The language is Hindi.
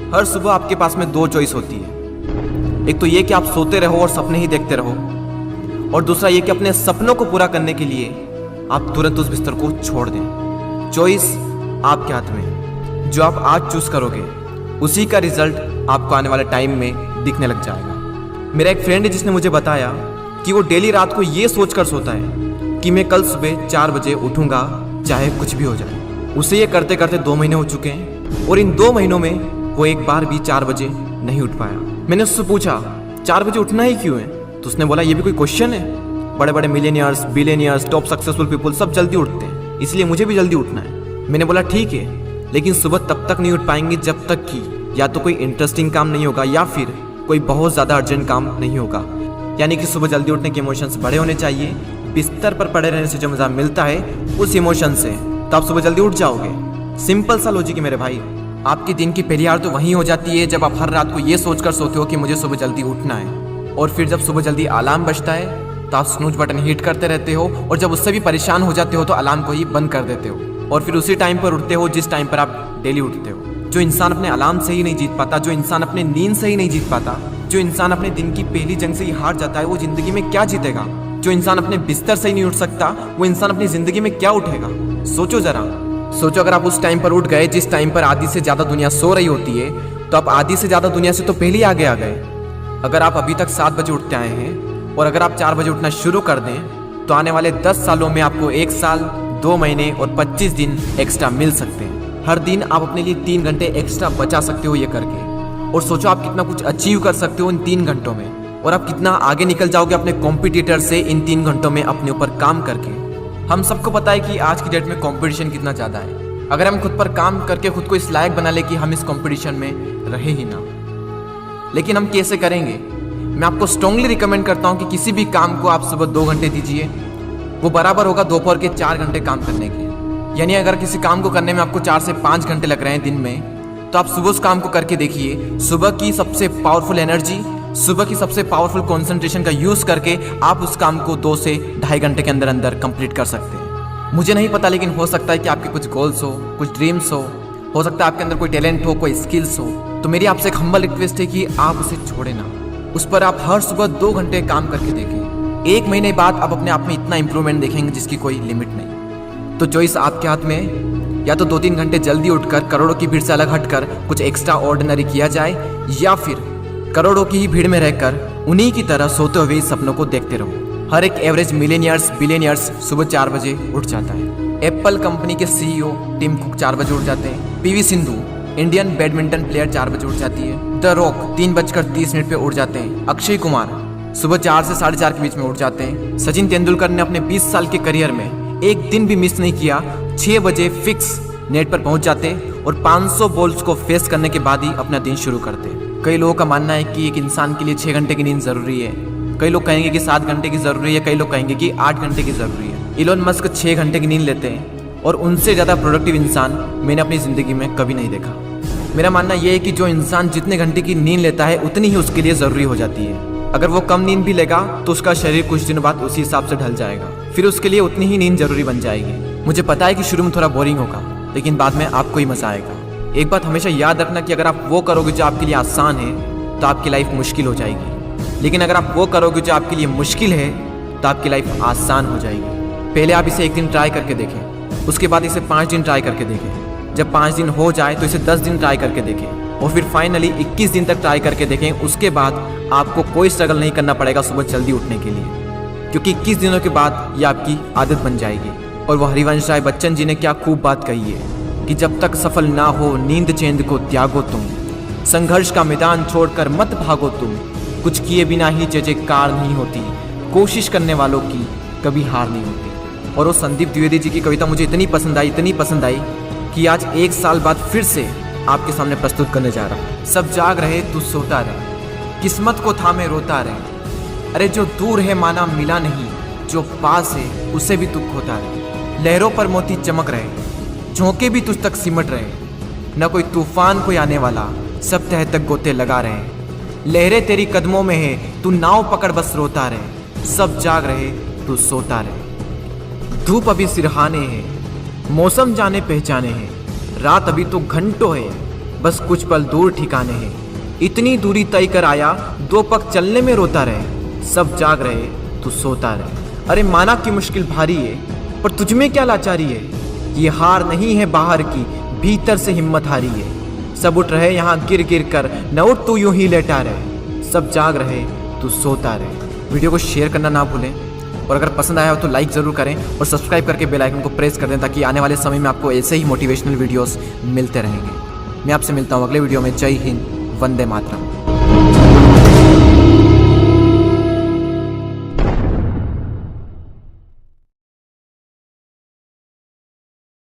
हर सुबह आपके पास में दो चॉइस होती है। एक तो ये कि आप सोते रहो और सपने ही देखते रहो, और दूसरा ये कि अपने सपनों को पूरा करने के लिए आप तुरंत उस बिस्तर को छोड़ दें। चॉइस आपके हाथ में है। जो आप आज चूज करोगे उसी का रिजल्ट आपको आने वाले टाइम में दिखने लग जाएगा। मेरा एक फ्रेंड है जिसने मुझे बताया कि वो डेली रात को ये सोच कर सोता है कि मैं कल सुबह 4 बजे उठूंगा चाहे कुछ भी हो जाए। उसे ये करते करते 2 महीने हो चुके हैं और इन 2 महीनों में वो एक बार भी 4 बजे नहीं उठ पाया। मैंने उससे पूछा 4 बजे उठना ही क्यों है, तो उसने बोला ये भी कोई क्वेश्चन है। बड़े बड़े millionaires, billionaires, top successful people सब जल्दी उठते हैं, इसलिए मुझे भी जल्दी उठना है। मैंने बोला ठीक है, लेकिन सुबह तब तक नहीं उठ पाएंगे जब तक कि या तो कोई इंटरेस्टिंग काम नहीं होगा या फिर कोई बहुत ज़्यादा अर्जेंट काम नहीं होगा। यानी कि सुबह जल्दी उठने के इमोशंस बड़े होने चाहिए। बिस्तर पर पड़े रहने से जो मज़ा मिलता है उस इमोशन से, तो आप सुबह जल्दी उठ जाओगे। सिंपल सा लॉजिक है मेरे भाई। आपकी दिन की पहली हार तो वहीं हो जाती है जब आप हर रात को ये सोचकर सोते हो कि मुझे सुबह जल्दी उठना है, और फिर जब सुबह जल्दी अलार्म बजता है तो आप स्नूज बटन हिट करते रहते हो, और जब उससे भी परेशान हो जाते हो तो अलार्म को ही बंद कर देते हो, और फिर उसी टाइम पर उठते हो जिस टाइम पर आप डेली उठते हो। जो इंसान अपने अलार्म से ही नहीं जीत पाता, जो इंसान अपने नींद से ही नहीं जीत पाता, जो इंसान अपने दिन की पहली जंग से ही हार जाता है, वो जिंदगी में क्या जीतेगा। जो इंसान अपने बिस्तर से ही नहीं उठ सकता, वो इंसान अपनी जिंदगी में क्या उठेगा। सोचो जरा, सोचो अगर आप उस टाइम पर उठ गए जिस टाइम पर आधी से ज़्यादा दुनिया सो रही होती है, तो आप आधी से ज़्यादा दुनिया से तो पहले ही आगे आ गए। अगर आप अभी तक 7 बजे उठते आए हैं और अगर आप 4 बजे उठना शुरू कर दें तो आने वाले 10 सालों में आपको 1 साल, 2 महीने और 25 दिन एक्स्ट्रा मिल सकते हैं। हर दिन आप अपने लिए 3 घंटे एक्स्ट्रा बचा सकते हो ये करके, और सोचो आप कितना कुछ अचीव कर सकते हो इन 3 घंटों में, और आप कितना आगे निकल जाओगे अपने कॉम्पिटिटर से इन 3 घंटों में अपने ऊपर काम करके। हम सबको पता है कि आज की डेट में कंपटीशन कितना ज़्यादा है। अगर हम खुद पर काम करके खुद को इस लायक बना ले कि हम इस कंपटीशन में रहे ही ना, लेकिन हम कैसे करेंगे? मैं आपको स्ट्रांगली रिकमेंड करता हूं कि किसी भी काम को आप सुबह 2 घंटे दीजिए, वो बराबर होगा दोपहर के 4 घंटे काम करने के। यानी अगर किसी काम को करने में आपको 4 से 5 घंटे लग रहे हैं दिन में, तो आप सुबह उस काम को करके देखिए। सुबह की सबसे पावरफुल एनर्जी, सुबह की सबसे पावरफुल कंसंट्रेशन का यूज़ करके आप उस काम को 2 से ढाई घंटे के अंदर अंदर कंप्लीट कर सकते हैं। मुझे नहीं पता, लेकिन हो सकता है कि आपके कुछ गोल्स हो, कुछ ड्रीम्स हो सकता है आपके अंदर कोई टैलेंट हो, कोई स्किल्स हो, तो मेरी आपसे एक हम्बल रिक्वेस्ट है कि आप उसे छोड़े ना। उस पर आप हर सुबह 2 घंटे काम करके देखें। 1 महीने बाद आप अपने आप में इतना इंप्रूवमेंट देखेंगे जिसकी कोई लिमिट नहीं। तो चॉइस आपके हाथ में है, या तो 2-3 घंटे जल्दी उठकर करोड़ों की भीड़ से अलग हटकर कुछ एक्स्ट्रा ऑर्डिनरी किया जाए, या फिर करोड़ों की ही भीड़ में रहकर उन्हीं की तरह सोते हुए सपनों को देखते रहो। हर एक एवरेज मिलियनियर्स, बिलियनियर्स सुबह 4 बजे उठ जाता है। एप्पल कंपनी के CEO टिम कुक 4 बजे उठ जाते हैं। PV Sindhu Indian badminton player 4 बजे उठ जाती है। द रॉक 3:30 पे उठ जाते हैं। अक्षय कुमार सुबह 4 से 4:30 के बीच में उठ जाते हैं। सचिन तेंदुलकर ने अपने 20 साल के करियर में एक दिन भी मिस नहीं किया। 6 बजे फिक्स नेट पर पहुंच जाते और 500 बॉल्स को फेस करने के बाद ही अपना दिन शुरू करते। कई लोगों का मानना है कि एक इंसान के लिए 6 घंटे की नींद जरूरी है, कई लोग कहेंगे कि 7 घंटे की जरूरी है, कई लोग कहेंगे कि 8 घंटे की जरूरी है। इलोन मस्क 6 घंटे की नींद लेते हैं, और उनसे ज़्यादा प्रोडक्टिव इंसान मैंने अपनी ज़िंदगी में कभी नहीं देखा। मेरा मानना यह है कि जो इंसान जितने घंटे की नींद लेता है उतनी ही उसके लिए ज़रूरी हो जाती है। अगर वो कम नींद भी लेगा तो उसका शरीर कुछ दिनों बाद उसी हिसाब से ढल जाएगा, फिर उसके लिए उतनी ही नींद जरूरी बन जाएगी। मुझे पता है कि शुरू में थोड़ा बोरिंग होगा, लेकिन बाद में आपको ही मज़ा आएगा। एक बात हमेशा याद रखना कि अगर आप वो करोगे जो आपके लिए आसान है तो आपकी लाइफ मुश्किल हो जाएगी, लेकिन अगर आप वो करोगे जो आपके लिए मुश्किल है तो आपकी लाइफ आसान हो जाएगी। पहले आप इसे 1 दिन ट्राई करके देखें, उसके बाद इसे 5 दिन ट्राई करके देखें। जब 5 दिन हो जाए तो इसे 10 दिन ट्राई करके देखें, और फिर फाइनली 21 दिन तक ट्राई करके देखें। उसके बाद आपको कोई स्ट्रगल नहीं करना पड़ेगा सुबह जल्दी उठने के लिए, क्योंकि 21 दिनों के बाद ये आपकी आदत बन जाएगी। और वो हरिवंश राय बच्चन जी ने क्या खूब बात कही है कि जब तक सफल ना हो नींद चैन को त्यागो तुम, संघर्ष का मैदान छोड़कर मत भागो तुम, कुछ किए बिना ही जय जयकार नहीं होती, कोशिश करने वालों की कभी हार नहीं होती। और वो संदीप द्विवेदी जी की कविता मुझे इतनी पसंद आई कि आज 1 साल बाद फिर से आपके सामने प्रस्तुत करने जा रहा हूँ। सब जाग रहे तू सोता रहे, किस्मत को थामे रोता रहे, अरे जो दूर है माना मिला नहीं, जो पास है उसे भी तू खोता रहे। लहरों पर मोती चमक रहे, झोंके भी तुझ तक सिमट रहे, न कोई तूफान कोई आने वाला, सब तह तक गोते लगा रहे। लहरें तेरी कदमों में है, तू नाव पकड़ बस रोता रहे, सब जाग रहे तू सोता रहे। धूप अभी सिरहाने है, मौसम जाने पहचाने हैं, रात अभी तो घंटों है, बस कुछ पल दूर ठिकाने हैं। इतनी दूरी तय कर आया, 2 पग चलने में रोता रहे। सब जाग रहे, तू सोता रहे। अरे माना कि मुश्किल भारी है, पर तुझमें क्या लाचारी है। ये हार नहीं है बाहर की, भीतर से हिम्मत हारी है। सब उठ रहे यहाँ गिर गिर कर, न उठ तू यूं ही लेटा रहे। सब जाग रहे, तू सोता रहे। वीडियो को शेयर करना ना भूलें, और अगर पसंद आया हो तो लाइक ज़रूर करें और सब्सक्राइब करके बेल आइकन को प्रेस कर दें, ताकि आने वाले समय में आपको ऐसे ही मोटिवेशनल वीडियोस मिलते रहेंगे। मैं आपसे मिलता हूँ अगले वीडियो में। जय हिंद, वंदे मातरम।